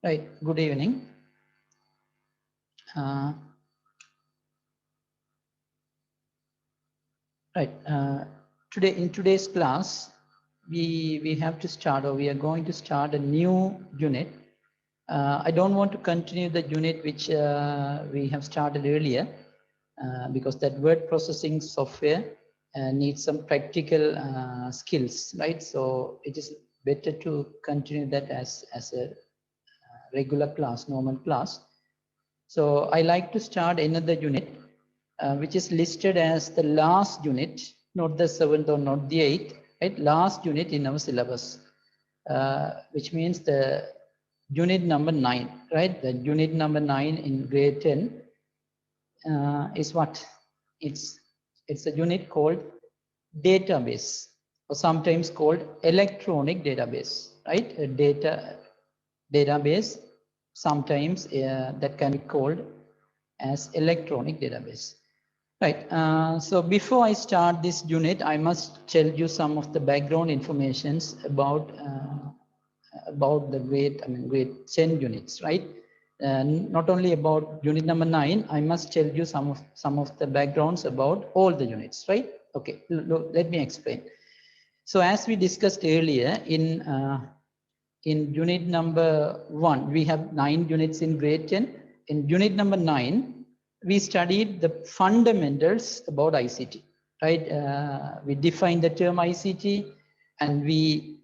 Right. Good evening. Today in today's class, we have to start, or we are going to start a new unit. I don't want to continue the unit which we have started earlier because that word processing software needs some practical skills, right? So it is better to continue that as a regular class, normal class. So I like to start another unit, which is listed as the last unit, not the 7th or not the 8th, right? Last unit in our syllabus, which means the unit number 9, right? The unit number 9 in grade 10 is what? It's a unit called database, or sometimes called electronic database, right? A database, sometimes that can be called as electronic database. Right. So before I start this unit, I must tell you some of the background informations about the grade 10 units, right? Not only about unit number 9, I must tell you some of the backgrounds about all the units, right? Okay. Let me explain. So as we discussed earlier, in unit number 1, we have 9 units in grade 10. In unit number 9, we studied the fundamentals about ICT, right? We defined the term ICT, and we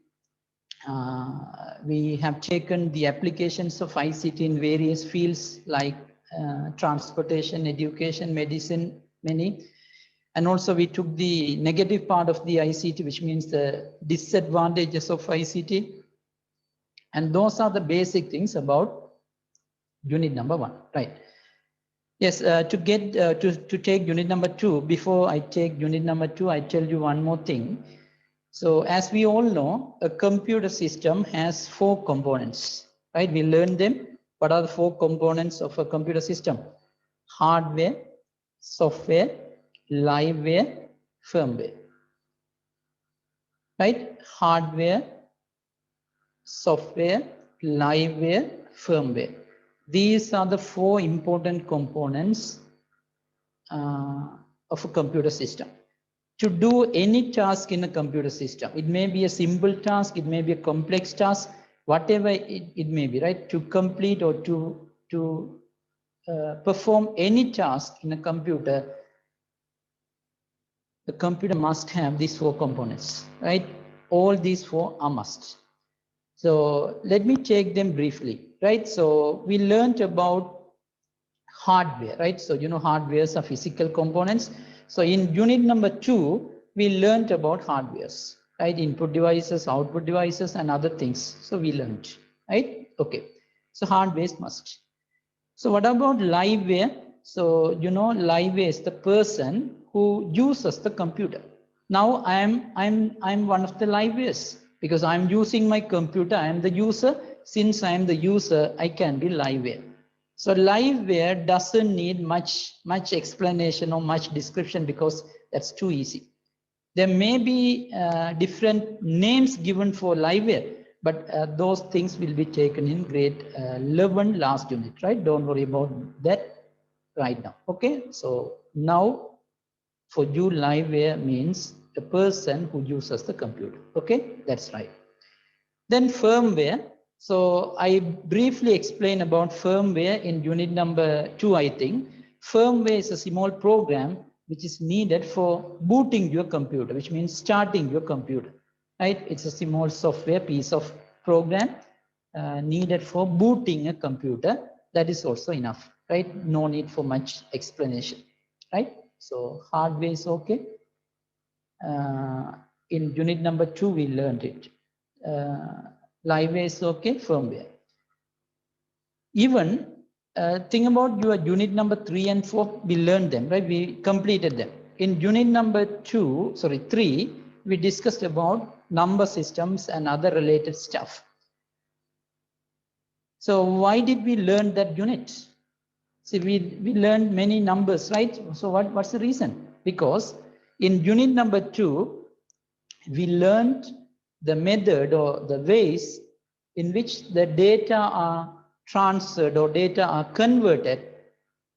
have taken the applications of ICT in various fields like transportation, education, medicine, many. And also we took the negative part of the ICT, which means the disadvantages of ICT. And those are the basic things about unit number 1, right? Yes, to take unit number 2, before I take unit number 2, I tell you one more thing. So as we all know, a computer system has 4 components, right? We learned them. What are the 4 components of a computer system? Hardware, software, liveware, firmware, right? Hardware, software, liveware, firmware. These are the 4 important components of a computer system. To do any task in a computer system, it may be a simple task, it may be a complex task, whatever it may be, right? To complete or to perform any task in a computer, the computer must have these 4 components, right? All these 4 are must. So let me take them briefly, right? So we learned about hardware, right? So you know hardwares are physical components. So in unit number 2, we learned about hardwares, right? Input devices, output devices, and other things. So we learned, right? Okay. So hardwares must. So what about liveware? So you know liveware is the person who uses the computer. Now I'm one of the livewares because I'm using my computer. I am the user. Since I am the user, I can be liveware. So liveware doesn't need much explanation or much description because that's too easy. There may be different names given for liveware, but those things will be taken in grade 11 last unit, right? Don't worry about that right now. Okay, so now for you, liveware means a person who uses the computer. Okay, that's right. Then firmware. So I briefly explain about firmware in unit number 2, I think. Firmware is a small program which is needed for booting your computer, which means starting your computer, right? It's a small software piece of program needed for booting a computer. That is also enough, right? No need for much explanation, right? So hardware is okay. In unit number 2, we learned it. Liveware is okay, firmware. Even think about your unit number 3 and 4, we learned them, right? We completed them. In unit number 3, we discussed about number systems and other related stuff. So why did we learn that unit? See, we learned many numbers, right? So what's the reason? Because in unit number 2, we learned the method or the ways in which the data are transferred or data are converted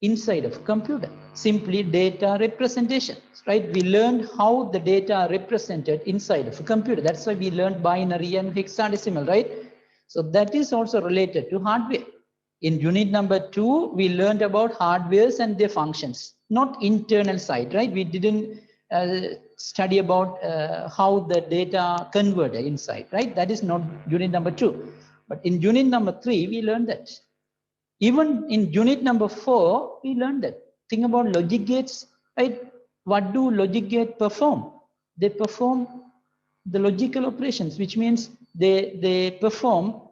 inside of a computer. Simply data representation, right? We learned how the data are represented inside of a computer. That's why we learned binary and hexadecimal, right? So that is also related to hardware. In unit number 2, we learned about hardwares and their functions, not internal side, right? We didn't study about how the data converted inside, right? That is not unit number 2. But in unit number 3, we learned that. Even in unit number 4, we learned that. Think about logic gates, right? What do logic gates perform? They perform the logical operations, which means they perform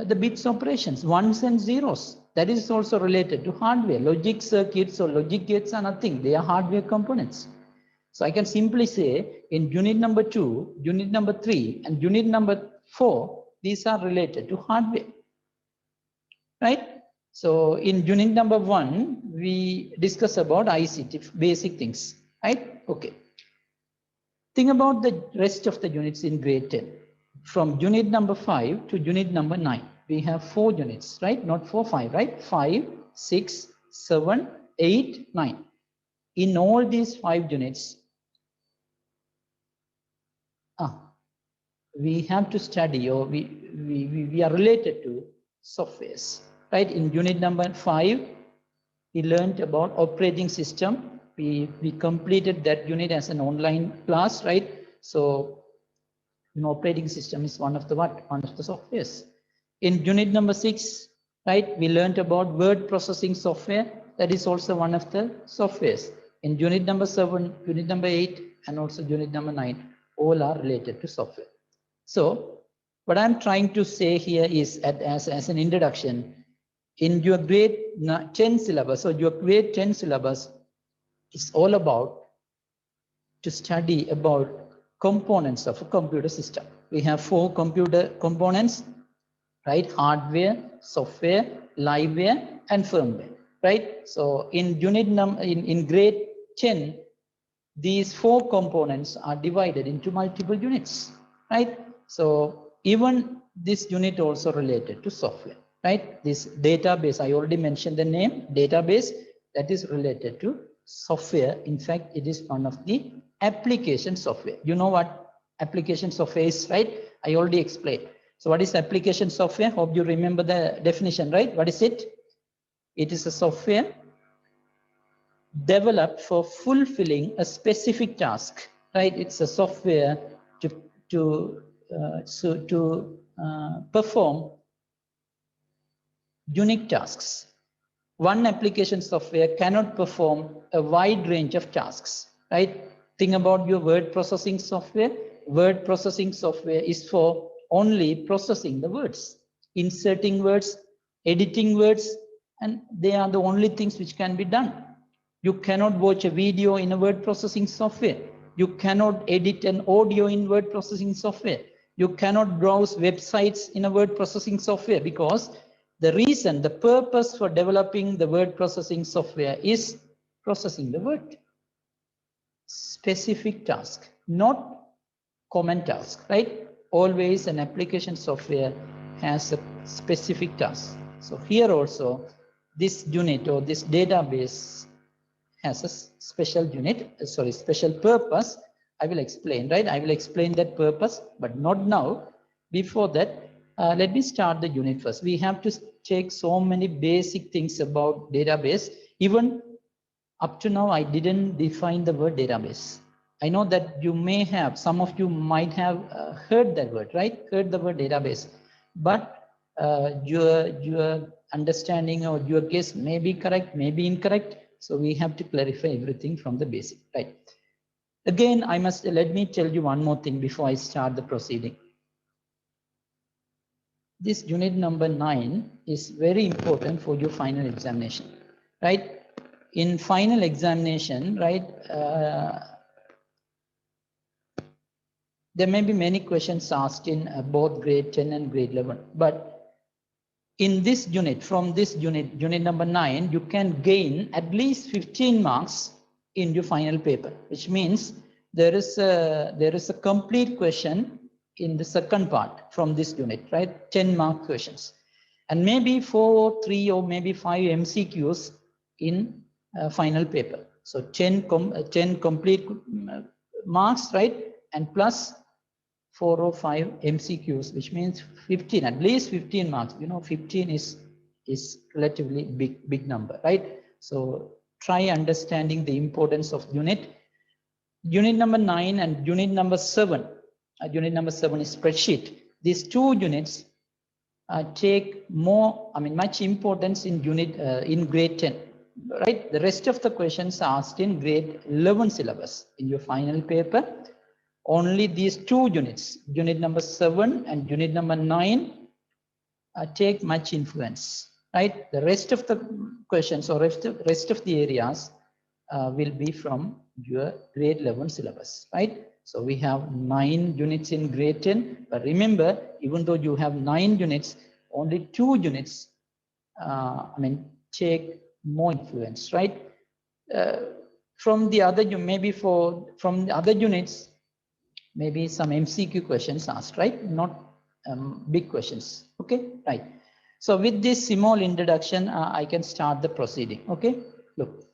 the bits operations, ones and zeros. That is also related to hardware. Logic circuits or logic gates are nothing. They are hardware components. So I can simply say in unit number 2, unit number 3, and unit number 4, these are related to hardware, right? So in unit number 1, we discuss about ICT, basic things, right? Okay. Think about the rest of the units in grade 10. From unit number 5 to unit number 9, we have 4 units, right? Not 4, 5, right? 5, 6, 7, 8, 9. In all these 5 units, we have to study, or we are related to softwares, right? In unit number 5, we learned about operating system. We completed that unit as an online class, right? So an operating system is one of the softwares. In unit number 6, right, we learned about word processing software. That is also one of the softwares. In unit number 7, unit number 8, and also unit number 9, all are related to software. So what I'm trying to say here is as an introduction, in your grade 10 syllabus, or your grade 10 syllabus is all about to study about components of a computer system. We have 4 computer components, right? Hardware, software, liveware, and firmware, right? So in in grade 10, these 4 components are divided into multiple units, right? So even this unit also related to software, right? This database, I already mentioned the name, database, that is related to software. In fact, it is one of the application software. You know what application software is, right? I already explained. So what is application software? Hope you remember the definition, right? What is it? It is a software developed for fulfilling a specific task, right? It's a software to perform unique tasks. One application software cannot perform a wide range of tasks, right? Think about your word processing software. Word processing software is for only processing the words, inserting words, editing words, and they are the only things which can be done. You cannot watch a video in a word processing software. You cannot edit an audio in word processing software. You cannot browse websites in a word processing software, because the purpose for developing the word processing software is processing the word. Specific task, not common task, right? Always an application software has a specific task. So here also, this unit or this database has a special special purpose. I will explain, right? I will explain that purpose, but not now. Before that, let me start the unit first. We have to take so many basic things about database. Even up to now, I didn't define the word database. I know that you may have, some of you might have heard that word, right? Heard the word database, but your understanding or your guess may be correct, may be incorrect. So we have to clarify everything from the basic, right? Again, let me tell you one more thing before I start the proceeding. This unit number 9 is very important for your final examination, right? In final examination, right, there may be many questions asked in both grade 10 and grade 11, but in this unit, from this unit number 9, you can gain at least 15 marks in your final paper, which means there is a complete question in the second part from this unit, right? 10-mark questions. and maybe 4, 3, or maybe 5 MCQs in final paper. So 10 complete marks, right? And plus 4 or 5 MCQs, which means 15, at least 15 marks. 15 is relatively big number, right? So try understanding the importance of unit number 9 and unit number 7. Unit number 7 is spreadsheet. These 2 units take much importance in in grade 10, right? The rest of the questions are asked in grade 11 syllabus. In your final paper, only these 2 units, unit number 7 and unit number 9, take much influence, right? The rest of the questions or rest of the areas will be from your grade 11 syllabus, right? So we have 9 units in grade 10, but remember, even though you have 9 units, only 2 units, take more influence, right? From the other, from the other units, maybe some MCQ questions asked, right? Not big questions, okay, right? So with this small introduction, I can start the proceeding, okay? Look.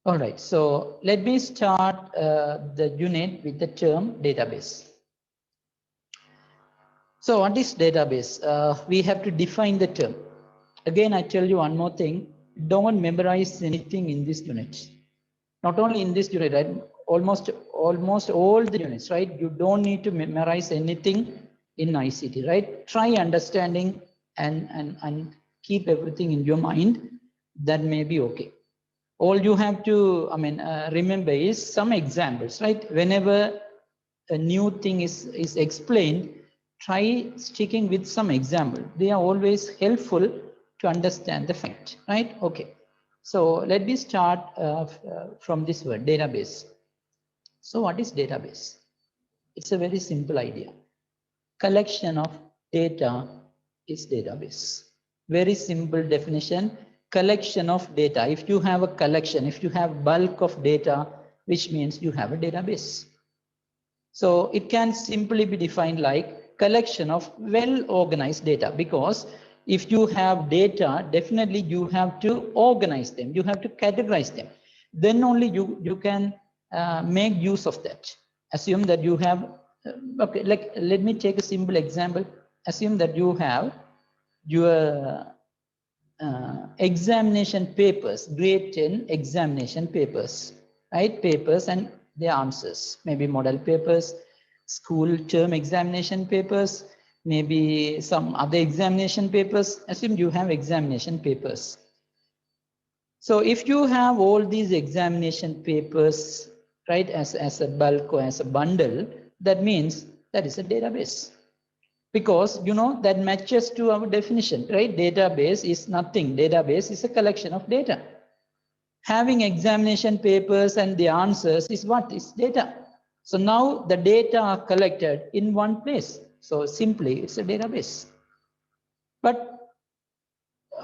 All right, so let me start the unit with the term database. So what is database? We have to define the term. Again, I tell you one more thing, don't memorize anything in this unit. Not only in this unit, right? Almost all the units, right? You don't need to memorize anything in ICT, right? Try understanding and keep everything in your mind. That may be okay. All you have to, remember is some examples, right? Whenever a new thing is explained, try sticking with some example. They are always helpful to understand the fact, right? Okay. So let me start from this word, database. So what is database? It's a very simple idea. Collection of data is database. Very simple definition. Collection of data. If you have a collection, if you have bulk of data, which means you have a database. So it can simply be defined like collection of well-organized data, because if you have data, definitely you have to organize them. You have to categorize them. Then only you can make use of that. Assume that you have, okay, like let me take a simple example. Assume that you have your examination papers, grade 10 examination papers, right? Papers and their answers, maybe model papers, school term examination papers, maybe some other examination papers. Assume you have examination papers. So if you have all these examination papers, right, as a bulk or as a bundle, that means that is a database. Because that matches to our definition, right? Database is nothing. Database is a collection of data. Having examination papers and the answers is what is data. So now the data are collected in one place. So simply it's a database. But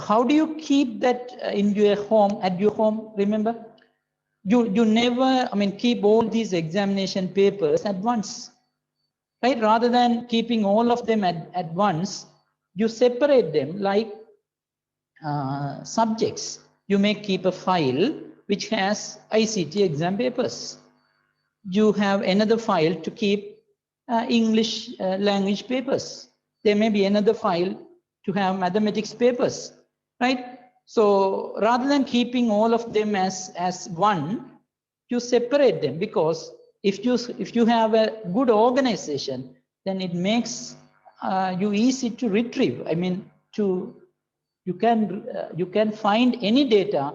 how do you keep that in your home, at your home? Remember, you never, keep all these examination papers at once. Right? Rather than keeping all of them at once, you separate them like subjects. You may keep a file which has ICT exam papers. You have another file to keep English language papers. There may be another file to have mathematics papers, right? So rather than keeping all of them as one, you separate them, because if you have a good organization, then it makes you easy to retrieve. You can find any data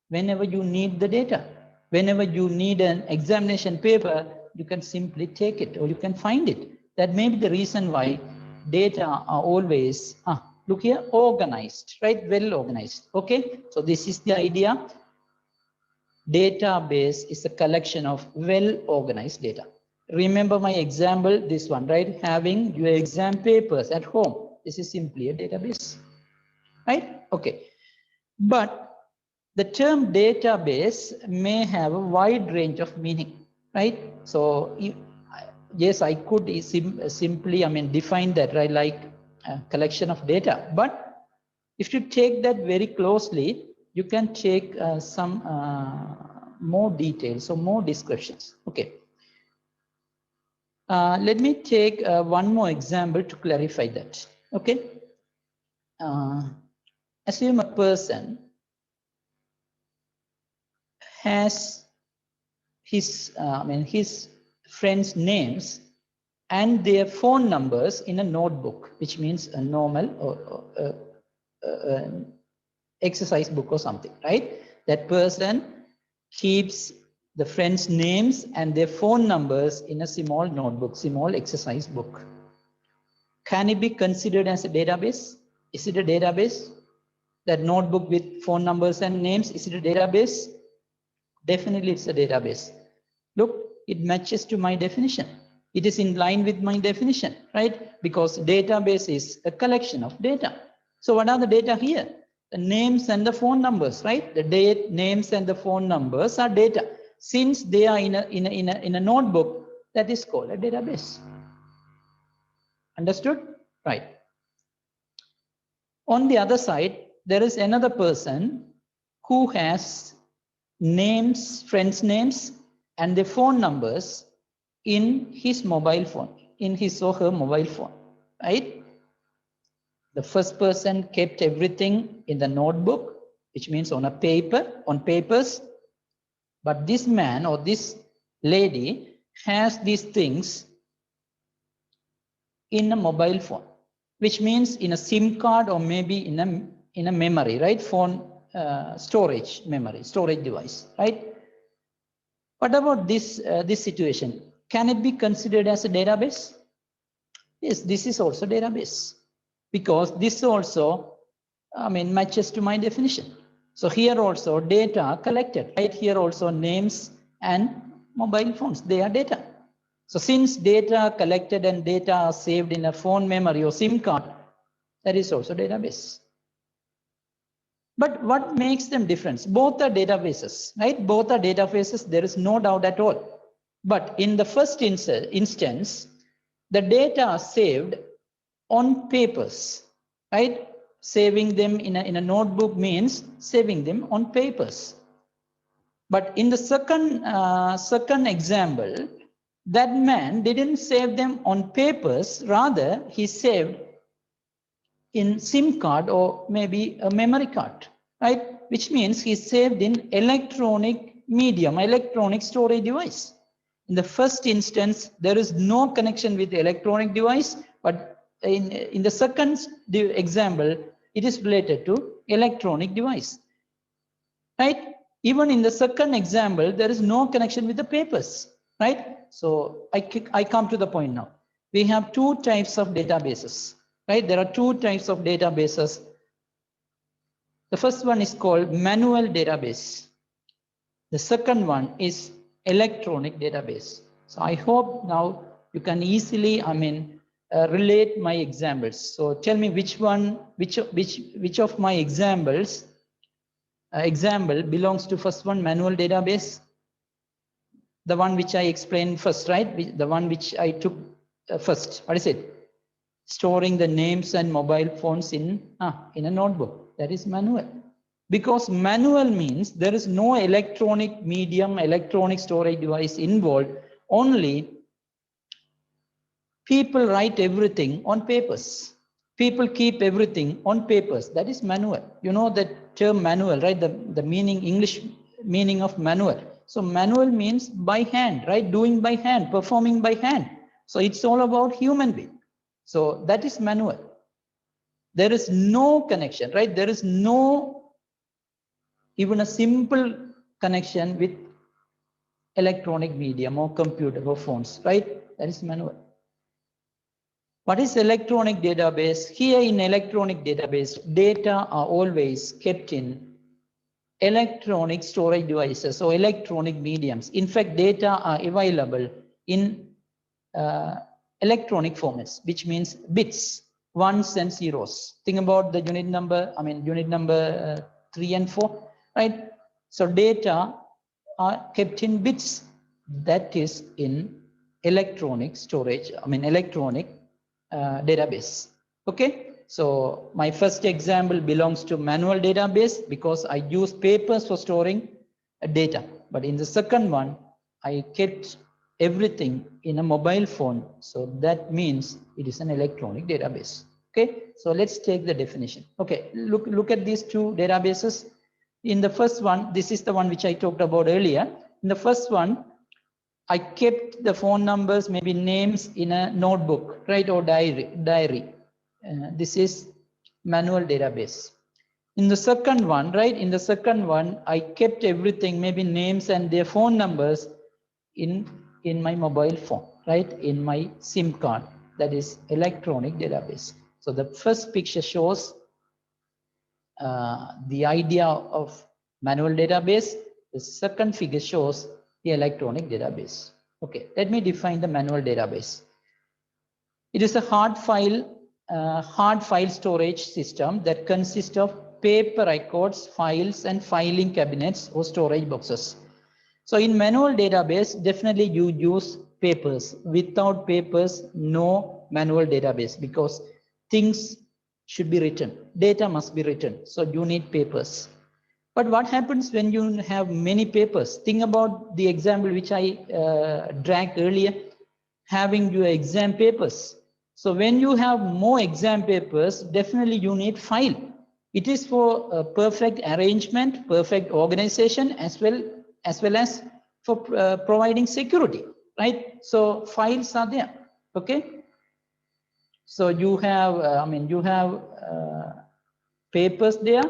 whenever you need the data. Whenever you need an examination paper, you can simply take it or you can find it. That may be the reason why data are always, look here, organized, right? Well organized. Okay, so this is the idea. Database is a collection of well-organized data. Remember my example, this one, right? Having your exam papers at home. This is simply a database, right? Okay. But the term database may have a wide range of meaning, right? So yes, I could simply, define that, right? Like a collection of data. But if you take that very closely, you can take some more details or more descriptions. Okay. Let me take one more example to clarify that. Okay. Assume a person has his friends' names and their phone numbers in a notebook, which means a normal or exercise book or something, right? That person keeps the friends' names and their phone numbers in a small notebook, small exercise book. Can it be considered as a database? Is it a database? That notebook with phone numbers and names, is it a database? Definitely it's a database. Look, it matches to my definition. It is in line with my definition, right? Because database is a collection of data. So what are the data here? The names and the phone numbers, right? The date, names and the phone numbers are data. Since they are in a notebook, that is called a database. Understood? Right. On the other side, there is another person who has names, friends' names, and their phone numbers in his mobile phone, in his or her mobile phone, right? The first person kept everything in the notebook, which means on a paper, on papers. But this man or this lady has these things in a mobile phone, which means in a SIM card or maybe in a memory, right? Phone storage memory, storage device, right? What about this situation? Can it be considered as a database? Yes, this is also database because this also, matches to my definition. So here also data collected, right? Here also names and mobile phones, they are data. So since data collected and data are saved in a phone memory or SIM card, that is also database. But what makes them different? Both are databases, right? Both are databases. There is no doubt at all. But in the first instance, the data are saved on papers, right? Saving them in a notebook means saving them on papers. But in the second example, that man didn't save them on papers. Rather, he saved in SIM card or maybe a memory card, right? Which means he saved in electronic medium, electronic storage device. In the first instance, there is no connection with the electronic device, but in the second example, it is related to electronic device, right? Even in the second example, there is no connection with the papers, right? So I come to the point now. We have two types of databases, right? There are two types of databases. The first one is called manual database. The second one is electronic database. So I hope now you can easily, relate my examples. So tell me which of my example belongs to first one, manual database. The one which I explained first, right? The one which I took first. What is it? Storing the names and mobile phones in a notebook. That is manual. Because manual means there is no electronic medium, electronic storage device involved. Only people write everything on papers. People keep everything on papers. That is manual. You know the term manual, right? The meaning, English meaning of manual. So manual means by hand, right? Doing by hand, performing by hand. So it's all about human being. So that is manual. There is no connection, right? There is no even a simple connection with electronic medium or computer or phones, right? That is manual. What is electronic database? Here in electronic database, data are always kept in electronic storage devices or electronic mediums. In fact, data are available in electronic formats, which means bits. ones and zeros. Think about the unit number, unit number 3 and 4, right? So data are kept in bits. That is in electronic storage, electronic database. Okay, so my first example belongs to manual database because I use papers for storing data. But in the second one, I kept everything in a mobile phone. So that means it is an electronic database. Okay, so let's take the definition. Okay, look at these two databases. In the first one, this is the one which I talked about earlier. In the first one, I kept the phone numbers, maybe names in a notebook, right, or diary. This is manual database. In the second one, right, in the second one, I kept everything, maybe names and their phone numbers in my mobile phone, right, in my SIM card. That is electronic database. So the first picture shows the idea of manual database. The second figure shows the electronic database. Okay, let me define the manual database. It is a hard file storage system that consists of paper records, files, and filing cabinets or storage boxes. So in manual database, definitely you use papers. Without papers, no manual database, because things should be written. Data must be written. So you need papers. But what happens when you have many papers? Think about the example which I dragged earlier, having your exam papers. So when you have more exam papers, definitely you need file. It is for perfect arrangement, perfect organization, as well as for providing security, right? So files are there. Okay. So you have, papers there,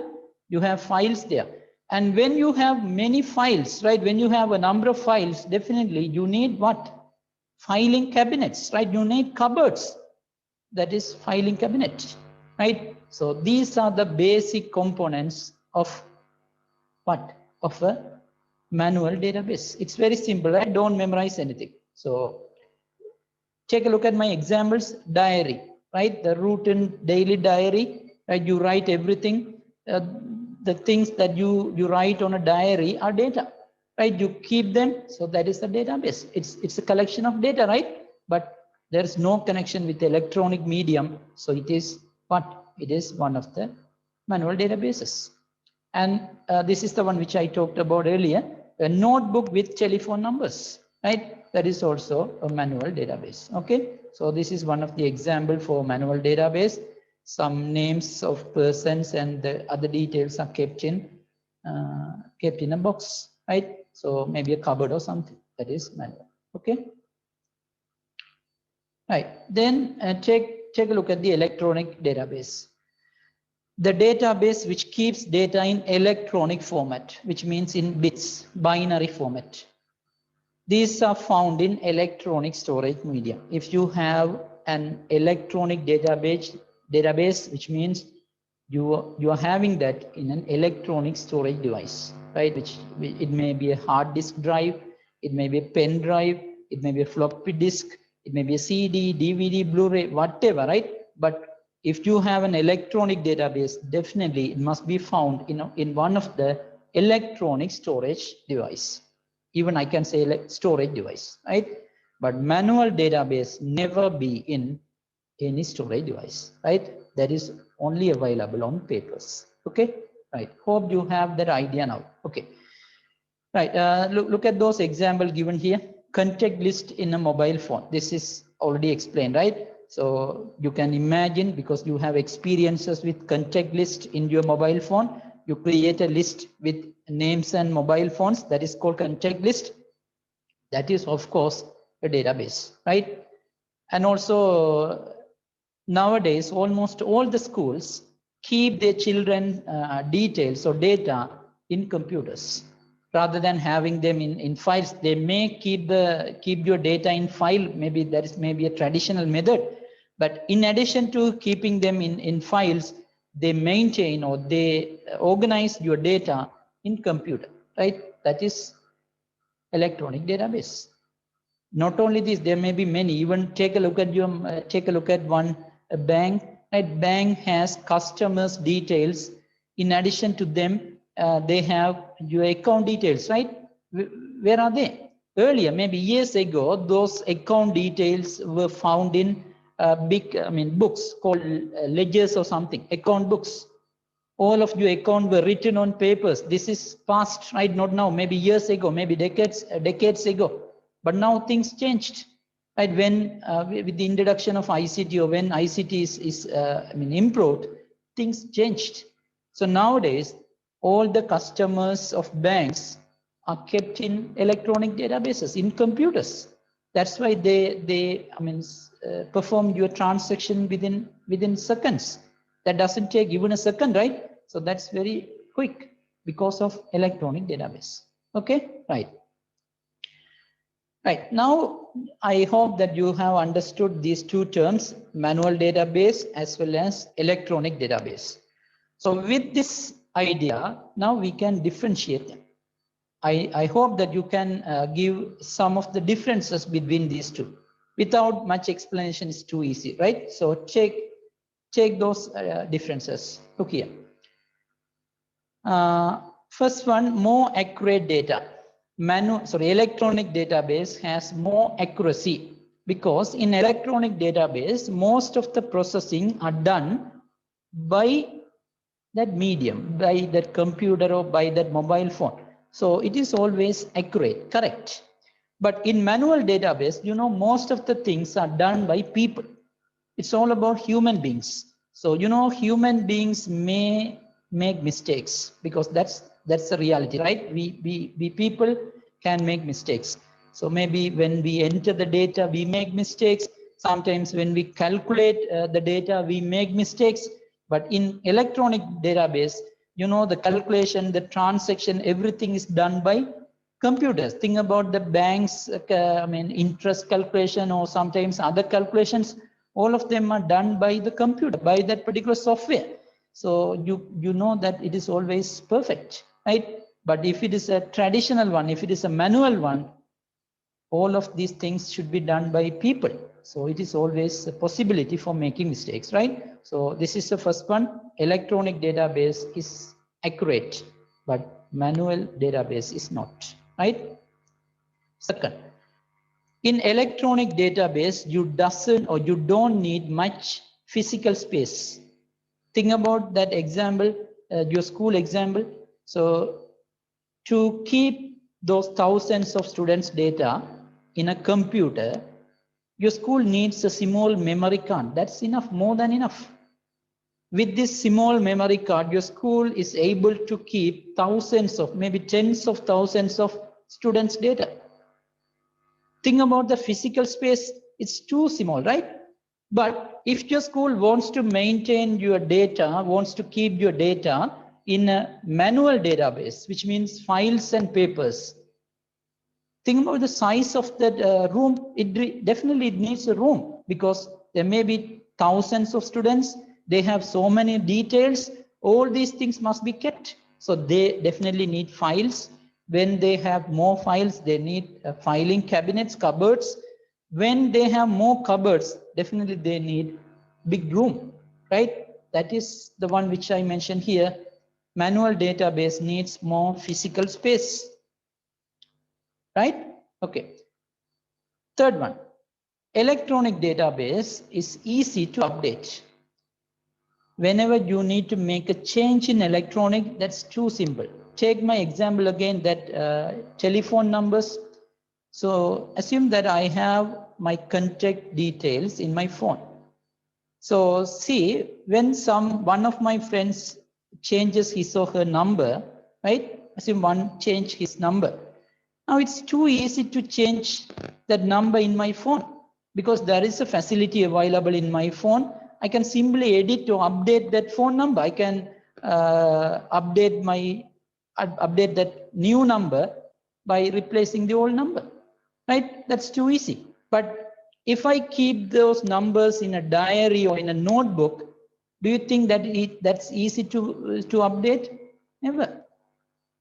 you have files there. And when you have many files, right, when you have a number of files, definitely you need what? Filing cabinets, right? You need cupboards. That is filing cabinet, right? So these are the basic components of what? Of a manual database. It's very simple, right? Don't memorize anything. So take a look at my examples. Diary, right? The routine daily diary, right? You write everything. The things that you write on a diary are data, right? You keep them. So that is the database. It's a collection of data, right? But there is no connection with the electronic medium. So it is what? It is one of the manual databases. And this is the one which I talked about earlier, a notebook with telephone numbers, right? That is also a manual database. Okay, so this is one of the example for manual database. Some names of persons and the other details are kept in a box, right? So maybe a cupboard or something. That is manual. Okay. Right. Then take a look at the electronic database. The database which keeps data in electronic format, which means in bits, binary format. These are found in electronic storage media. If you have an electronic database, which means you are having that in an electronic storage device, right? Which it may be a hard disk drive, it may be a pen drive, it may be a floppy disk, it may be a CD, DVD, Blu-ray, whatever, right? But if you have an electronic database, definitely it must be found in one of the electronic storage device. Even I can say like storage device, right? But manual database never be in any storage device, right? That is only available on papers. Okay, right. Hope you have that idea now. Okay, right. Look at those examples given here. Contact list in a mobile phone. This is already explained, right? So you can imagine, because you have experiences with contact list in your mobile phone, you create a list with names and mobile phones. That is called contact list. That is, of course, a database, right? And also nowadays, almost all the schools keep their children details or data in computers. Rather than having them in files, they may keep your data in file. Maybe that is maybe a traditional method. But in addition to keeping them in files, they maintain or they organize your data in computer, right? That is electronic database. Not only this, there may be many. Even take a look at one bank. right? Bank has customers details. In addition to them, they have your account details, right? Where are they? Earlier, maybe years ago, those account details were found in big, books called ledgers or something, account books. All of your account were written on papers. This is past, right? Not now, maybe years ago, maybe decades ago. But now things changed, right? When with the introduction of ICT, or when ICT is improved, things changed. So nowadays, all the customers of banks are kept in electronic databases, in computers. That's why they perform your transaction within seconds. That doesn't take even a second, right? So that's very quick because of electronic database. Okay, right. Right, now I hope that you have understood these two terms, manual database as well as electronic database. So with this idea, now we can differentiate them. I hope that you can give some of the differences between these two. Without much explanation, it's too easy, right? So check those differences. Look here. First one, more accurate data. Electronic database has more accuracy, because in electronic database, most of the processing are done by that medium, by that computer or by that mobile phone. So it is always accurate, correct. But in manual database, most of the things are done by people. It's all about human beings. So, human beings may make mistakes, because that's the reality, right? We people can make mistakes. So maybe when we enter the data, we make mistakes. Sometimes when we calculate the data, we make mistakes. But in electronic database, the calculation, the transaction, everything is done by computers. Think about the bank's, interest calculation, or sometimes other calculations. All of them are done by the computer, by that particular software. So you know that it is always perfect, right? But if it is a traditional one, if it is a manual one, all of these things should be done by people. So it is always a possibility for making mistakes, right? So this is the first one. Electronic database is accurate, but manual database is not, right? Second, in electronic database, you don't need much physical space. Think about that example, your school example. So to keep those thousands of students' data in a computer, your school needs a small memory card. That's enough, more than enough. With this small memory card, your school is able to keep thousands of, maybe tens of thousands of students' data. Think about the physical space, it's too small, right? But if your school wants to maintain your data, wants to keep your data in a manual database, which means files and papers, think about the size of that room. It definitely needs a room, because there may be thousands of students. They have so many details. All these things must be kept. So they definitely need files. When they have more files, they need filing cabinets, cupboards. When they have more cupboards, definitely they need big room, right? That is the one which I mentioned here. Manual database needs more physical space, right? Okay. Third one, electronic database is easy to update. Whenever you need to make a change in electronic, that's too simple. Take my example again, that telephone numbers. So assume that I have my contact details in my phone. So see, when one of my friends changes his or her number, right? Assume one change his number. Now it's too easy to change that number in my phone, because there is a facility available in my phone. I can simply edit to update that phone number. I can update that new number by replacing the old number, right? That's too easy. But if I keep those numbers in a diary or in a notebook, do you think that that's easy to update? Never.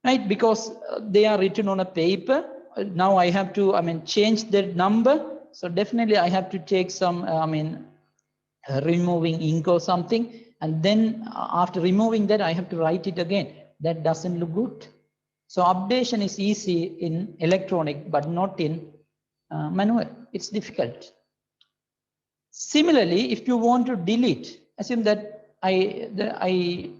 Right, because they are written on a paper. Now I have to, change the number. So definitely I have to take some, removing ink or something, and then after removing that I have to write it again. That doesn't look good. So updation is easy in electronic, but not in manual. It's difficult. Similarly, if you want to delete, assume that I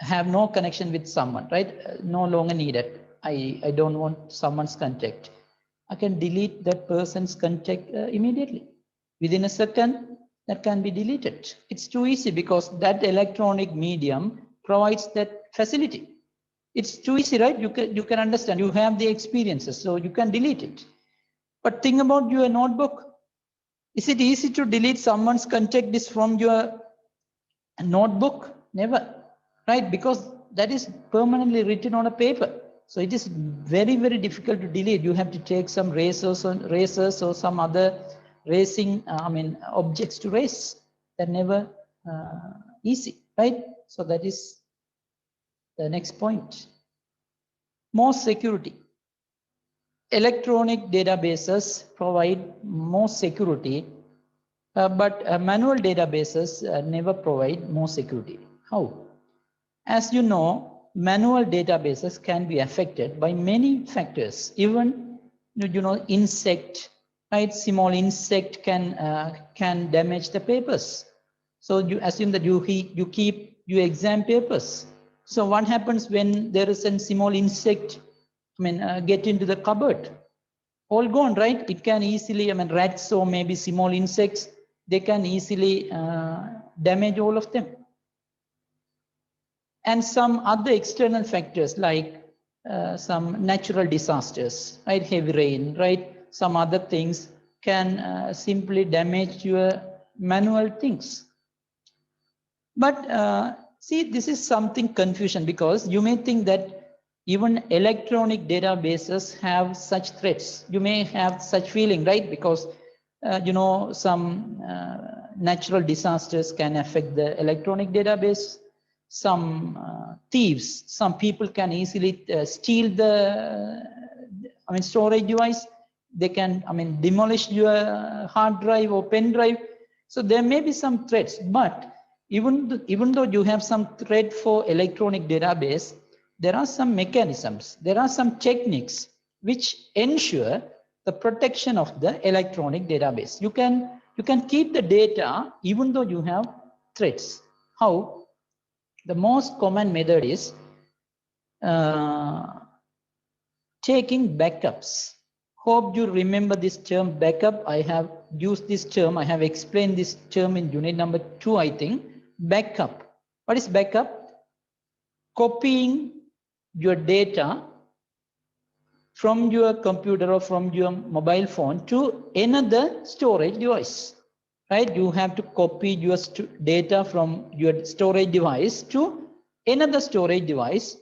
have no connection with someone, right? No longer needed. I don't want someone's contact. I can delete that person's contact immediately. Within a second, that can be deleted. It's too easy because that electronic medium provides that facility. It's too easy, right? You can understand. You have the experiences, so you can delete it. But think about your notebook. Is it easy to delete someone's contact list from your notebook? Never, right? Because that is permanently written on a paper. So it is very, very difficult to delete. You have to take some razors or some other racing, objects to race. They're never easy, right? So that is the next point. More security. Electronic databases provide more security, but manual databases never provide more security. How? As you know, manual databases can be affected by many factors. Even insect, right? Small insect can damage the papers. So you assume that you keep your exam papers. So what happens when there is a small insect? Get into the cupboard? All gone, right? It can easily, rats or maybe small insects, they can easily damage all of them. And some other external factors like some natural disasters, right? Heavy rain, right? Some other things can simply damage your manual things. But see, this is something confusion because you may think that even electronic databases have such threats. You may have such feeling, right? Because some natural disasters can affect the electronic database. Some thieves, some people can easily steal the storage device. They can demolish your hard drive or pen drive. So there may be some threats, but even though you have some threat for electronic database, there are some mechanisms, there are some techniques which ensure the protection of the electronic database. You can keep the data even though you have threats. How? The most common method is taking backups. Hope you remember this term backup. I have used this term. I have explained this term in unit number 2, I think. Backup. What is backup? Copying your data from your computer or from your mobile phone to another storage device, right? You have to copy your data from your storage device to another storage device.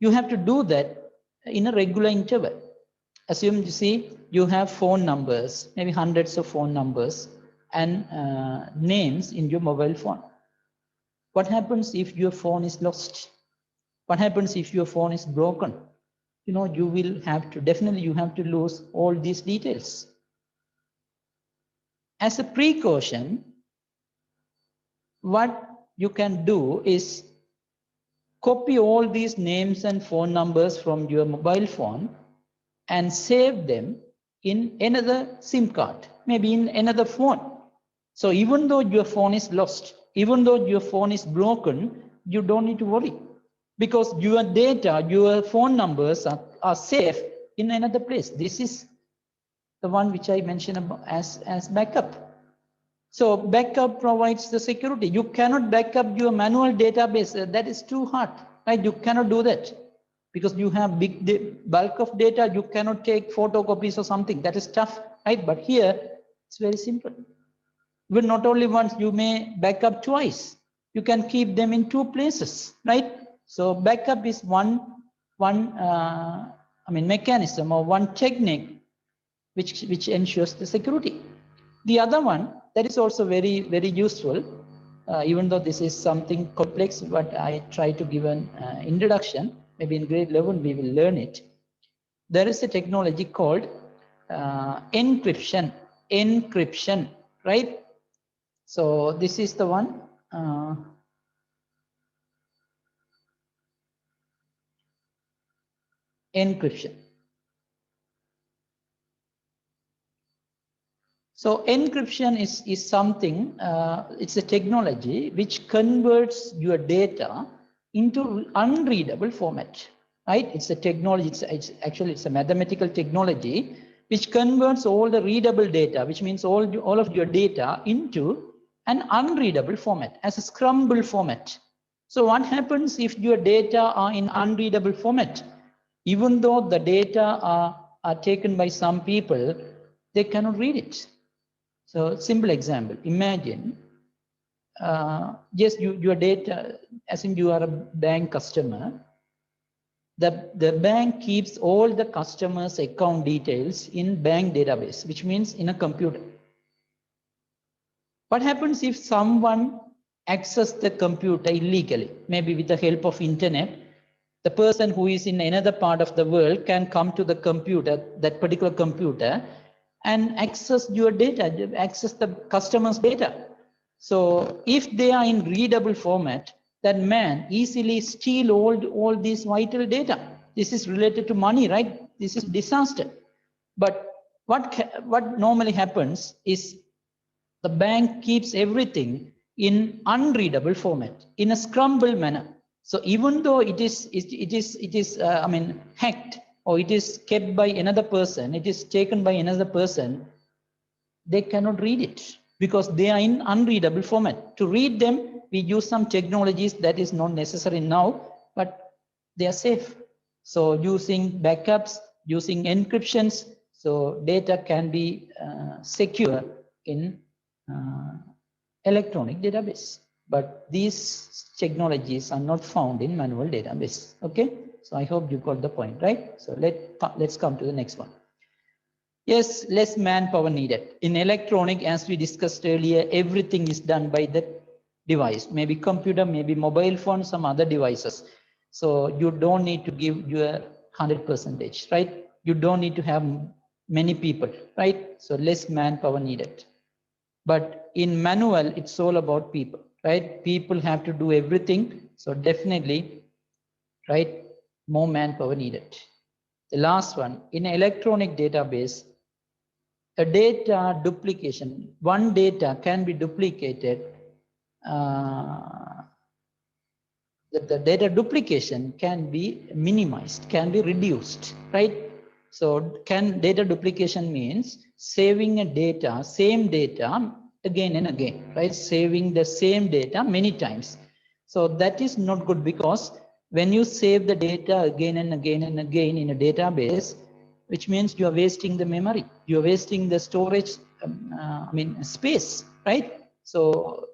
You have to do that in a regular interval. Assume, you have phone numbers, maybe hundreds of phone numbers and names in your mobile phone. What happens if your phone is lost? What happens if your phone is broken? You will have to, definitely you have to lose all these details. As a precaution, what you can do is copy all these names and phone numbers from your mobile phone and save them in another SIM card, maybe in another phone. So even though your phone is lost, even though your phone is broken, you don't need to worry because your data, your phone numbers are safe in another place. This is the one which I mentioned about as backup. So backup provides the security. You cannot back up your manual database. That is too hard, right? You cannot do that because you have big bulk of data. You cannot take photocopies or something. That is tough, right? But here it's very simple. Even not only once, you may back up twice. You can keep them in 2 places, right? So backup is one mechanism or one technique which ensures the security. The other one that is also very, very useful, even though this is something complex, but I try to give an introduction. Maybe in grade 11 we will learn it. There is a technology called encryption, right? So this is the one. Encryption. So encryption is something, it's a technology which converts your data into unreadable format, right? It's a technology, it's a mathematical technology which converts all the readable data, which means all of your data into an unreadable format, as a scrambled format. So what happens if your data are in unreadable format? Even though the data are taken by some people, they cannot read it. So simple example, imagine, yes, your data, as in you are a bank customer, the bank keeps all the customers' account details in bank database, which means in a computer. What happens if someone accesses the computer illegally, maybe with the help of internet? The person who is in another part of the world can come to the computer, that particular computer, and access your data, access the customer's data. So if they are in readable format, that man easily steal all these vital data. This is related to money, right? This is disaster. But what normally happens is the bank keeps everything in unreadable format, in a scrambled manner. So even though it is I mean, hacked, or it is kept by another person, it is taken by another person, they cannot read it because they are in unreadable format. To read them, we use some technologies that is not necessary now, but they are safe. So using backups, using encryptions, so data can be secure in electronic database. But these technologies are not found in manual database. Okay, so I hope you got the point, right? So let's come to the next one. Yes, less manpower needed. In electronic, as we discussed earlier, everything is done by the device, maybe computer, maybe mobile phone, some other devices. So you don't need to give your 100%, right? You don't need to have many people, right? So less manpower needed. But in manual, it's all about people, right? People have to do everything. So definitely, right, more manpower needed. The last one, in electronic database, a data duplication, one data can be duplicated. The data duplication can be minimized, can be reduced, right? So data duplication means saving a data, same data again and again, right? Saving the same data many times. So that is not good, because when you save the data again and again and again in a database, which means you are wasting the memory, you are wasting the storage, space, right? So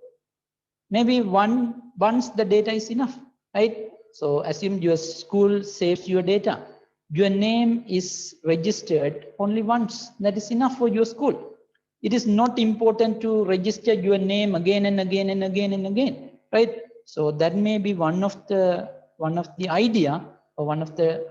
maybe once the data is enough, right? So assume your school saves your data. Your name is registered only once. That is enough for your school. It is not important to register your name again and again and again and again, right? So that may be one of the idea, or one of the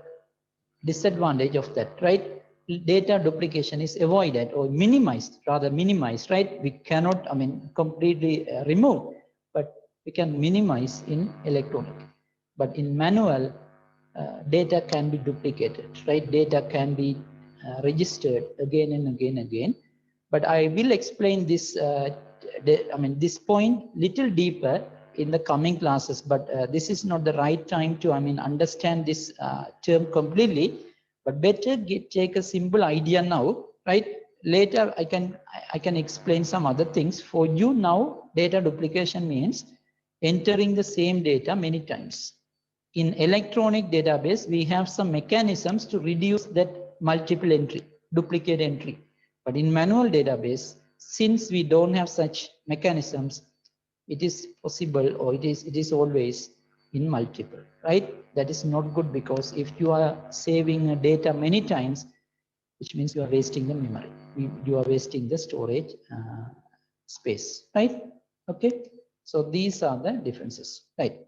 disadvantage of that, right? Data duplication is avoided, or minimized, rather minimized, right? We cannot, completely remove, but we can minimize in electronic. But in manual, data can be duplicated, right? Data can be registered again and again and again. But I will explain this, this point little deeper in the coming classes. But this is not the right time to, understand this term completely. But better take a simple idea now, right? Later I can explain some other things for you. Now, data duplication means entering the same data many times. In electronic database, we have some mechanisms to reduce that multiple entry, duplicate entry. But in manual database, since we don't have such mechanisms, it is possible, or it is always in multiple, right? That is not good, because if you are saving data many times, which means you are wasting the memory, you are wasting the storage space, right? Okay, so these are the differences, right?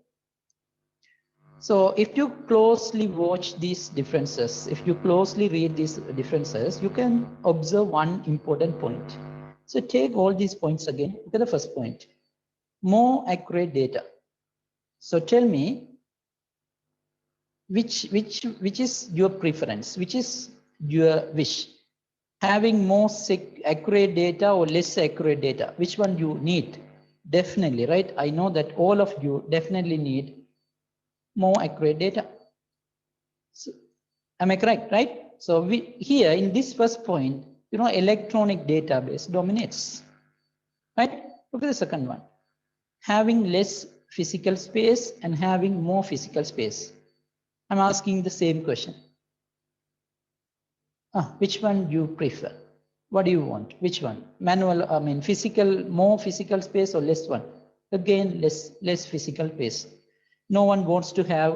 So if you closely watch these differences, if you closely read these differences, you can observe one important point. So take all these points again. Look at the first point, more accurate data. So tell me, which is your preference, which is your wish? Having more accurate data or less accurate data, which one you need? Definitely, right? I know that all of you definitely need more accurate data. So, am I correct, right? So we here in this first point, you know, electronic database dominates, right? Look at the second one, having less physical space and having more physical space. I'm asking the same question. Which one you prefer? What do you want? Which one? Manual, I mean, physical, more physical space or less one? Again, less physical space. No one wants to have,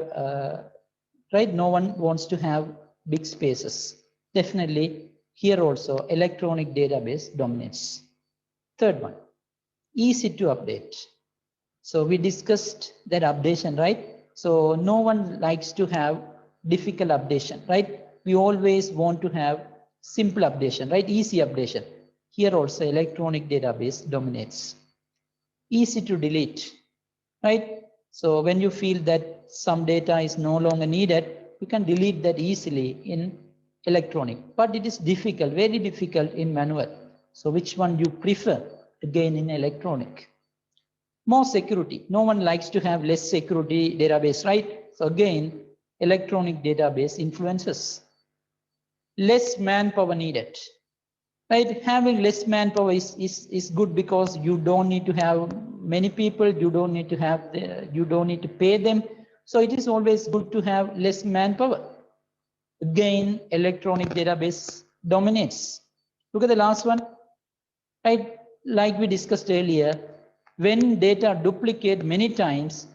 right? No one wants to have big spaces. Definitely here also electronic database dominates. Third one, easy to update. So we discussed that updation, right? So no one likes to have difficult updation, right? We always want to have simple updation, right? Easy updation. Here also electronic database dominates. Easy to delete, right? So when you feel that some data is no longer needed, you can delete that easily in electronic, but it is difficult, very difficult in manual. So which one you prefer? Again in electronic. More security. No one likes to have less security database, right? So again, electronic database influences. Less manpower needed, right? Having less manpower is good because you don't need to have many people. You don't need to have you don't need to pay them. So it is always good to have less manpower. Again, electronic database dominates. Look at the last one, right? Like we discussed earlier, when data duplicate many times,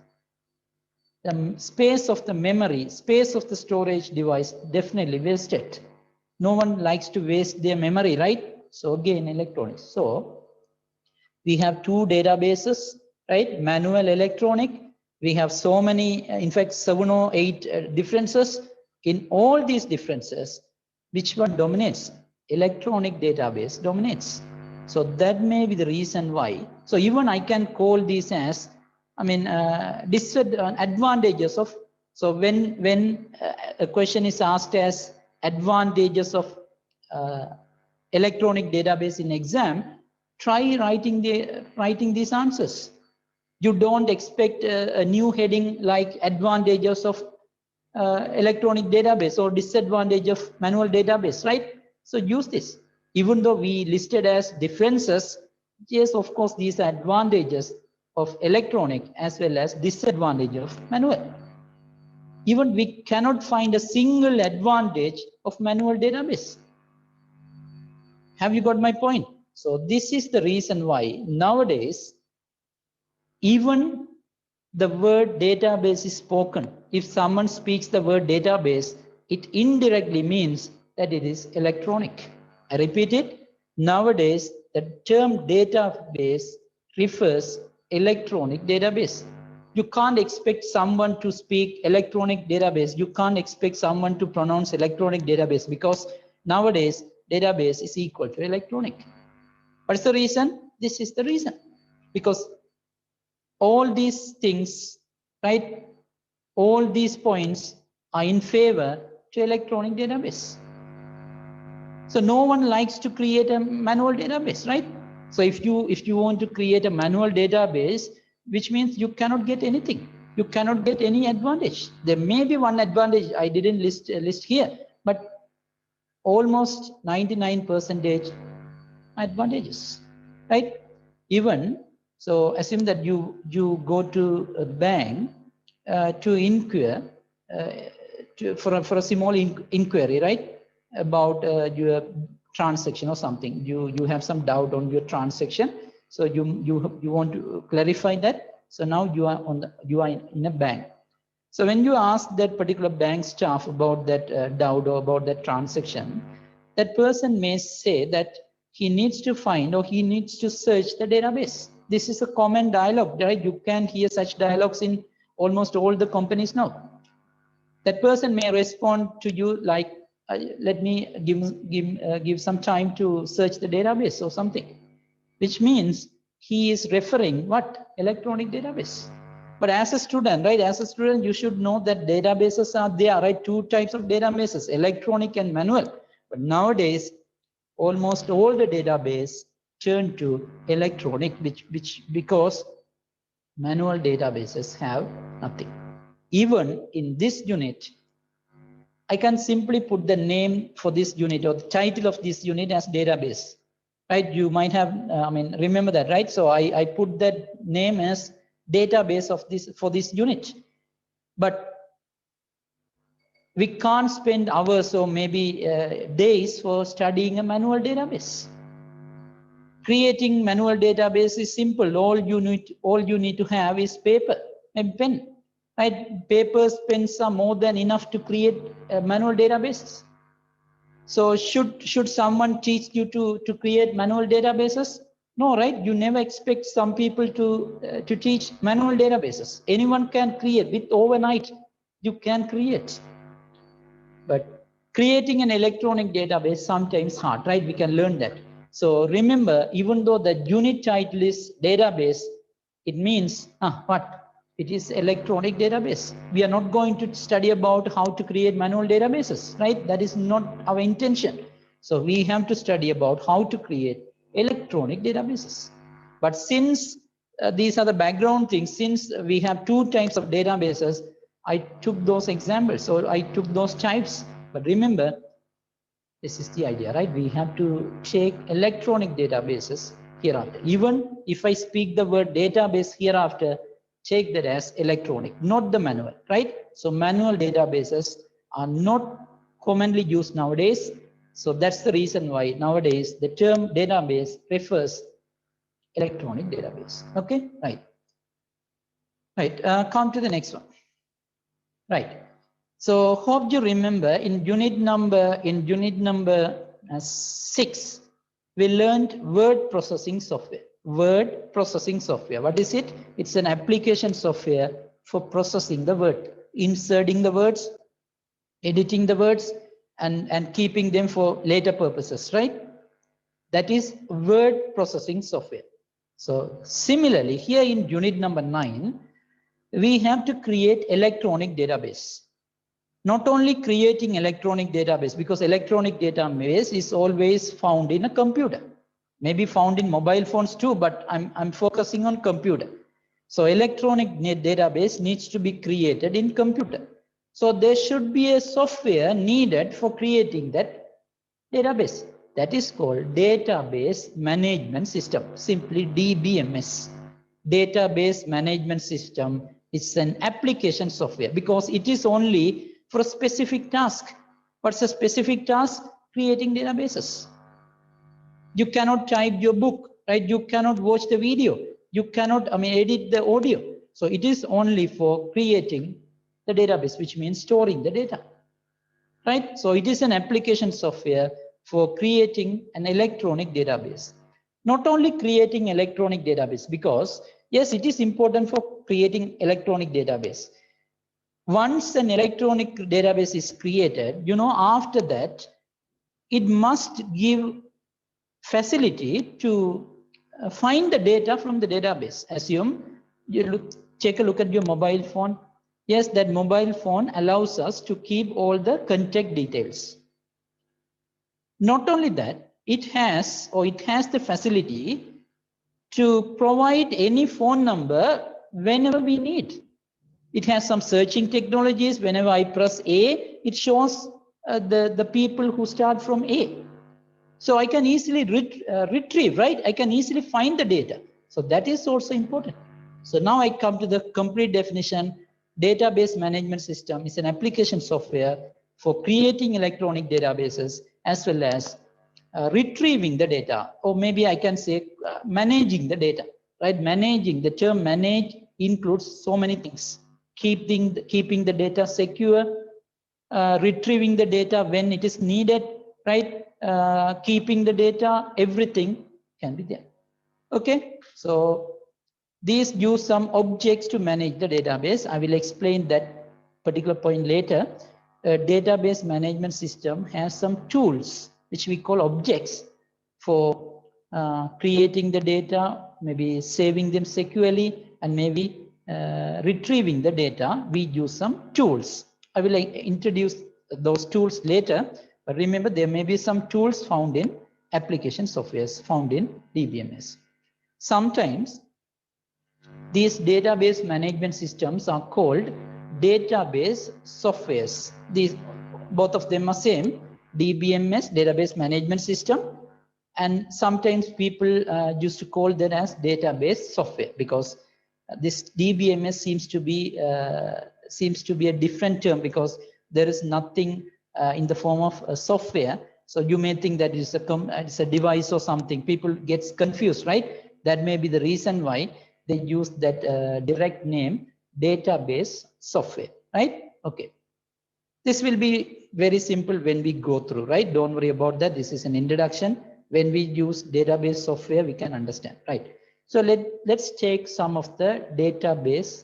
the space of the memory, space of the storage device definitely wasted. No one likes to waste their memory, right? So again, electronics. So we have two databases, right? Manual, electronic. We have so many, in fact, 7 or 8 differences. In all these differences, which one dominates? Electronic database dominates. So that may be the reason why. So even I can call these as, I mean, disadvantages of. So when a question is asked as advantages of electronic database in exam, try writing these answers. You don't expect a new heading like advantages of electronic database or disadvantage of manual database, right? So use this. Even though we listed as differences, yes, of course, these are advantages of electronic as well as disadvantage of manual. Even we cannot find a single advantage of manual database. Have you got my point? So this is the reason why nowadays, even the word database is spoken. If someone speaks the word database, it indirectly means that it is electronic. I repeat it. Nowadays, the term database refers electronic database. You can't expect someone to speak electronic database. You can't expect someone to pronounce electronic database because nowadays database is equal to electronic. What's the reason? This is the reason. Because all these things, right? All these points are in favor to electronic database. So no one likes to create a manual database, right? So if you want to create a manual database, which means you cannot get anything. You cannot get any advantage. There may be one advantage I didn't list here, but almost 99% advantages, right? Even so, assume that you go to a bank to inquire for a small inquiry, right, about your transaction or something. You have some doubt on your transaction, so you want to clarify that. So now you are in a bank. So when you ask that particular bank staff about that doubt or about that transaction, that person may say that he needs to find or he needs to search the database. This is a common dialogue, right? You can hear such dialogues in almost all the companies now. That person may respond to you like, let me give some time to search the database or something. which means he is referring what? Electronic database. But as a student, right, as a student, you should know that databases are there, right? Two types of databases, electronic and manual. But nowadays, almost all the database turn to electronic, which because manual databases have nothing. Even in this unit, I can simply put the name for this unit or the title of this unit as database, right? You might have, remember that, right? So I put that name as database of this for this unit, but we can't spend hours or maybe days for studying a manual database. Creating manual database is simple. All you need to have is paper and pen. Right? Papers, pens are more than enough to create manual databases. So should someone teach you to create manual databases? No, right? You never expect some people to teach manual databases. Anyone can create with overnight. You can create, but creating an electronic database sometimes hard, right? We can learn that. So remember, even though the unit title is database, it means what? It is electronic database. We are not going to study about how to create manual databases, right? That is not our intention. So we have to study about how to create electronic databases. But since these are the background things, since we have two types of databases, I took those examples, or I took those types. But remember, this is the idea, right? We have to take electronic databases hereafter. Even if I speak the word database hereafter, take that as electronic, not the manual, right? So manual databases are not commonly used nowadays. So that's the reason why nowadays the term database refers electronic database. Okay, right. Right, come to the next one. Right. So hope you remember in unit number 6, we learned word processing software. Word processing software. What is it? It's an application software for processing the word, inserting the words, editing the words, and keeping them for later purposes, right? That is word processing software. So similarly, here in unit number 9, we have to create electronic database. Not only creating electronic database, because electronic database is always found in a computer, maybe found in mobile phones too, but I'm focusing on computer. So electronic database needs to be created in computer. So there should be a software needed for creating that database. That is called database management system, simply DBMS. Database management system is an application software because it is only for a specific task. What's a specific task? Creating databases. You cannot type your book, right? You cannot watch the video. You cannot, edit the audio. So it is only for creating the database, which means storing the data, right? So it is an application software for creating an electronic database. Not only creating electronic database, because yes, it is important for creating electronic database. Once an electronic database is created, after that, it must give facility to find the data from the database. Assume you take a look at your mobile phone. Yes, that mobile phone allows us to keep all the contact details. Not only that, it has the facility to provide any phone number whenever we need. It has some searching technologies. Whenever I press A, it shows the people who start from A. So I can easily retrieve, right? I can easily find the data. So that is also important. So now I come to the complete definition. Database management system is an application software for creating electronic databases as well as retrieving the data, or maybe I can say managing the data, right? Managing, the term manage includes so many things. Keeping the data secure, retrieving the data when it is needed, right? Keeping the data, everything can be there. Okay, so these use some objects to manage the database. I will explain that particular point later. A database management system has some tools which we call objects for creating the data, maybe saving them securely, and maybe retrieving the data, we use some tools. I will introduce those tools later, but remember there may be some tools found in application softwares found in DBMS. Sometimes these database management systems are called database softwares. These both of them are same, DBMS, database management system, and sometimes people used to call that as database software, because this DBMS seems to be a different term, because there is nothing in the form of a software. So you may think that it's a device or something. People gets confused, right? That may be the reason why they use that direct name, database software, right? Okay. This will be very simple when we go through, right? Don't worry about that. This is an introduction. When we use database software, we can understand, right? So let's take some of the database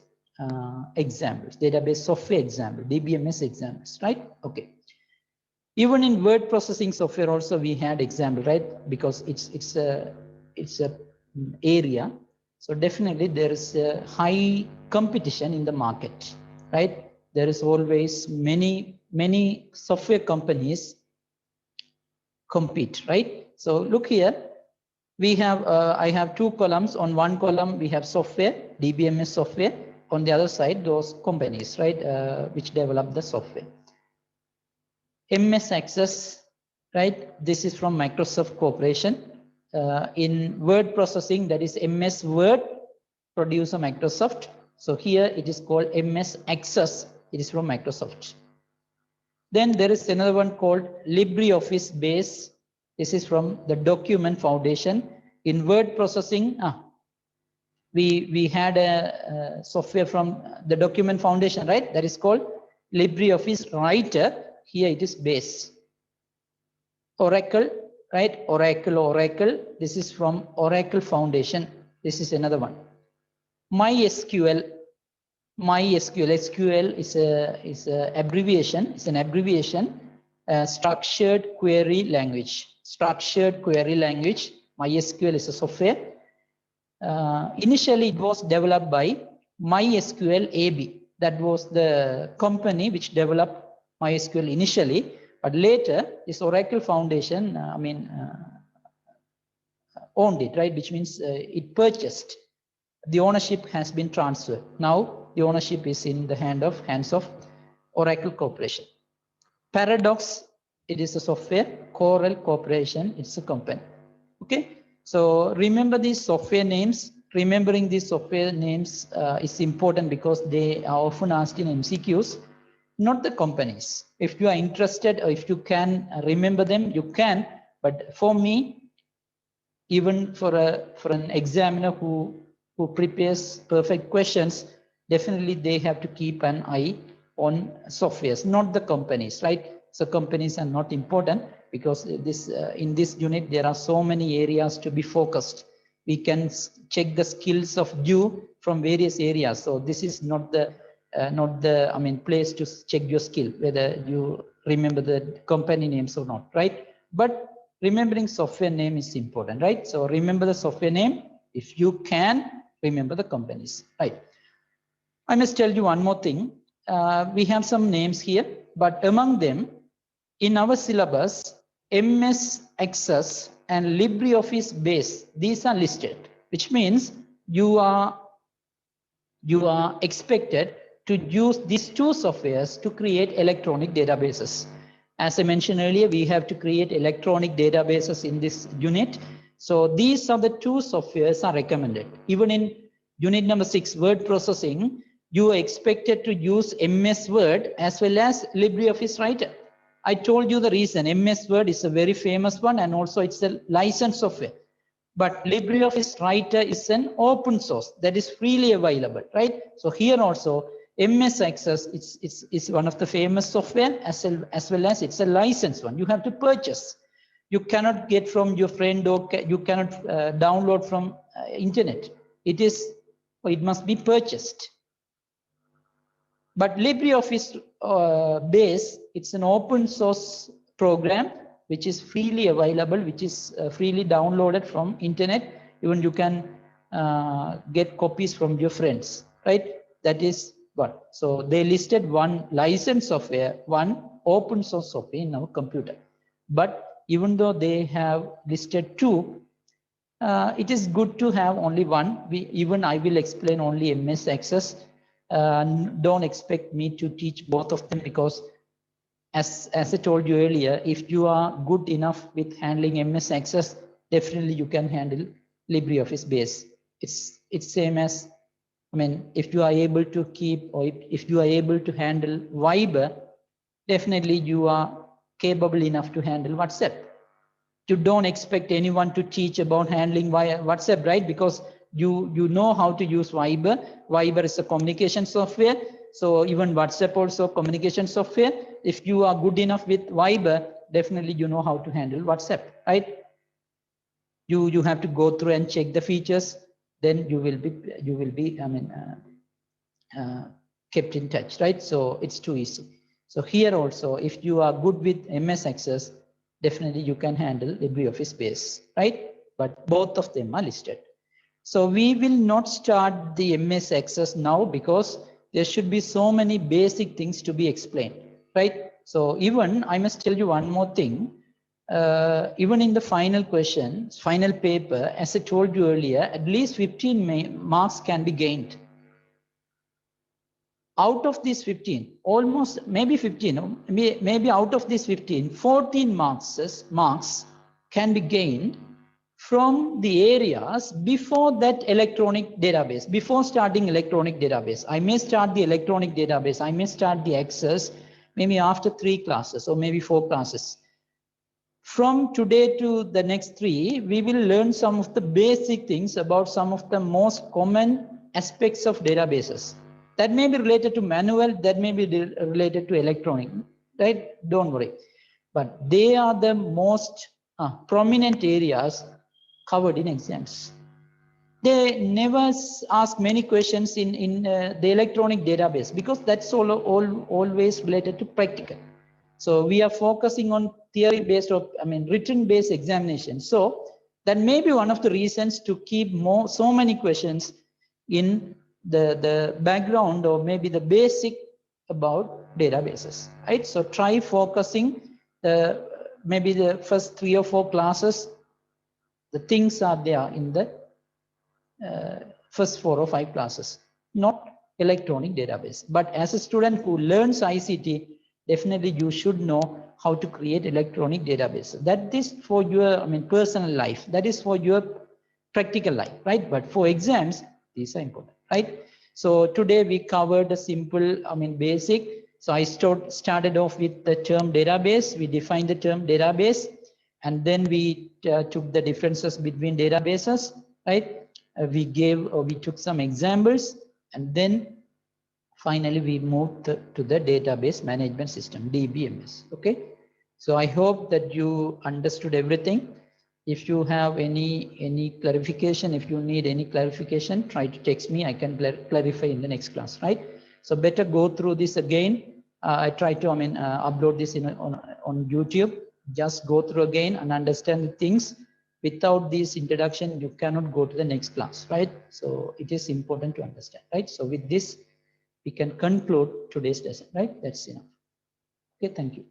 examples, database software example, DBMS examples, right? Okay. Even in word processing software also we had example, right? Because it's a area. So definitely there is a high competition in the market, right? There is always many software companies compete, right? So look here, we have I have two columns. On one column we have software, DBMS software. On the other side, those companies, right, which develop the software. MS Access, right? This is from Microsoft Corporation. In word processing, that is MS Word, producer Microsoft. So here it is called MS Access. It is from Microsoft. Then there is another one called LibreOffice Base. This is from the Document Foundation. In word processing, we had a software from the Document Foundation, right? That is called LibreOffice Writer. Here it is Base. Oracle, right? Oracle. This is from Oracle Foundation. This is another one. MySQL. SQL is a abbreviation. It's an abbreviation. Structured query language. Structured query language. MySQL is a software. Initially, it was developed by MySQL AB. That was the company which developed MySQL initially. But later, this Oracle Foundation, owned it, right? Which means it purchased. The ownership has been transferred. Now, the ownership is in the hands of Oracle Corporation. Paradox, it is a software. Coral Corporation, it's a company. Okay, so remember these software names. Remembering these software names is important because they are often asked in MCQs, not the companies. If you are interested or if you can remember them, you can. But for me, even for an examiner who prepares perfect questions, definitely they have to keep an eye on softwares, not the companies, right? So companies are not important because this in this unit there are so many areas to be focused. We can check the skills of you from various areas. So this is not the place to check your skill, whether you remember the company names or not, right? But remembering software name is important, right? So remember the software name. If you can, remember the companies, right? I must tell you one more thing. We have some names here, but among them, in our syllabus, MS Access and LibreOffice Base, these are listed, which means you are expected to use these two softwares to create electronic databases. As I mentioned earlier, we have to create electronic databases in this unit. So these are the two softwares are recommended. Even in unit number 6, word processing, you are expected to use MS Word as well as LibreOffice Writer. I told you the reason. MS Word is a very famous one, and also it's a licensed software. But LibreOffice Writer is an open source that is freely available, right? So here also, MS Access is one of the famous software as well as it's a licensed one. You have to purchase. You cannot get from your friend or you cannot download from internet. It must be purchased. But LibreOffice Base, it's an open source program which is freely available, which is freely downloaded from internet. Even you can get copies from your friends, right? That is one. So they listed one licensed software, one open source software in our computer. But even though they have listed two, it is good to have only one. I will explain only MS Access. Don't expect me to teach both of them, because as I told you earlier, if you are good enough with handling MS Access, definitely you can handle LibreOffice Base. It's same as, I mean, if you are able to keep, or if you are able to handle Viber, definitely you are capable enough to handle WhatsApp. You don't expect anyone to teach about handling via WhatsApp, right? Because you know how to use Viber. Viber is a communication software. So even WhatsApp also communication software. If you are good enough with Viber, definitely you know how to handle WhatsApp, right? You have to go through and check the features. Then you will be I mean, kept in touch, right? So it's too easy. So here also, if you are good with MS Access, definitely you can handle LibreOffice Base, right? But both of them are listed. So we will not start the MS Access now, because there should be so many basic things to be explained, right? So even I must tell you one more thing. Even in the final question, final paper, as I told you earlier, at least 15 marks can be gained. Out of these 15, almost maybe 15, maybe out of these 15, 14 marks can be gained from the areas before that electronic database, before starting electronic database. I may start the electronic database, I may start the access, maybe after 3 classes or maybe 4 classes. From today to the next 3, we will learn some of the basic things about some of the most common aspects of databases. That may be related to manual, that may be related to electronic, right? Don't worry. But they are the most prominent areas covered in exams. They never ask many questions in the electronic database, because that's always related to practical. So we are focusing on theory-based, or I mean written-based examination. So that may be one of the reasons to keep so many questions in the background, or maybe the basic about databases, right? So try focusing maybe the first 3 or 4 classes. The things are there in the first 4 or 5 classes, not electronic database. But as a student who learns ICT, definitely you should know how to create electronic database. That is for your, I mean, personal life. That is for your practical life, right? But for exams, these are important, right? So today we covered a simple, I mean, basic. So I started off with the term database. We defined the term database, and then we took the differences between databases, right? We took some examples, and then finally we moved to the database management system, DBMS. Okay, so I hope that you understood everything. If you have any clarification, if you need any clarification, try to text me. I can clarify in the next class, right? So better go through this again. I try to, I mean, upload this on YouTube. Just go through again and understand the things. Without this introduction, you cannot go to the next class, right? So it is important to understand, right? So with this, we can conclude today's lesson, right? That's enough. Okay, thank you.